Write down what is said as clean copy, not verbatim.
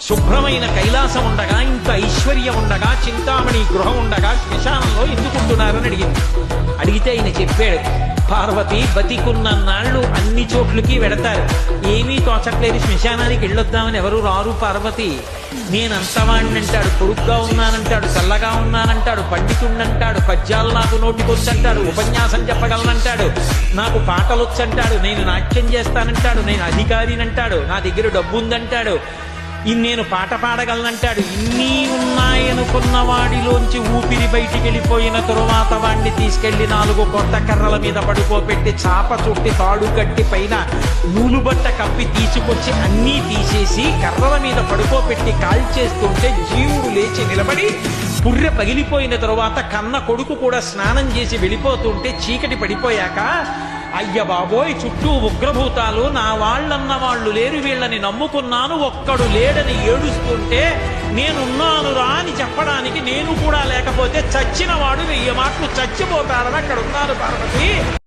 శుభ్రమైన కైలాసం ఉండగా, ఇంత ఐశ్వర్యం ఉండగా, చింతామణి గృహం ఉండగా శ్మశానంలో ఎందుకుంటున్నారని అడిగింది. అడిగితే ఆయన చెప్పాడు, పార్వతి బతికున్న నాళ్ళు అన్ని చోట్లకి వెడతారు, ఏమీ తోచట్లేదు, శ్మశానానికి వెళ్ళొద్దామని ఎవరు రారు పార్వతి. నేనంతవాణ్ణంటాడు, పొరుగ్గా ఉన్నానంటాడు, చల్లగా ఉన్నానంటాడు, పండితుణ్ణంటాడు, పద్యాలు నాకు నోటికొచ్చంటాడు, ఉపన్యాసం చెప్పగలనంటాడు, నాకు పాటలొచ్చంటాడు, నేను నాట్యం చేస్తానంటాడు, నేను అధికారినంటాడు, నా దగ్గర డబ్బు ఉందంటాడు, నేను పాట పాడగలనంటాడు. ఇన్ని ఉన్నాయనుకున్న వాడిలోంచి ఊపిరి బయటికి వెళ్ళిపోయిన తరువాత వాడిని తీసుకెళ్లి 4 కొత్త కర్రల మీద పడుకోబెట్టి చాప చుట్టి తాడు కట్టి పైన నూలుబట్ట కప్పి తీసుకొచ్చి అన్నీ తీసేసి కర్రల మీద పడుకోబెట్టి కాల్చేస్తుంటే జీవుడు లేచి నిలబడి పుర్రె పగిలిపోయిన తరువాత కన్న కొడుకు కూడా స్నానం చేసి వెళ్ళిపోతుంటే చీకటి పడిపోయాక, అయ్య బాబోయ్ చుట్టూ ఉగ్రభూతాలు, నా వాళ్ళన్న వాళ్ళు లేరు, వీళ్ళని నమ్ముకున్నాను, ఒక్కడు లేడని ఏడుస్తుంటే నేనున్నానురా అని చెప్పడానికి నేను కూడా లేకపోతే చచ్చిన వాడు 1000 మాటలు చచ్చిపోతాడని అక్కడ ఉన్నాను పార్వతి.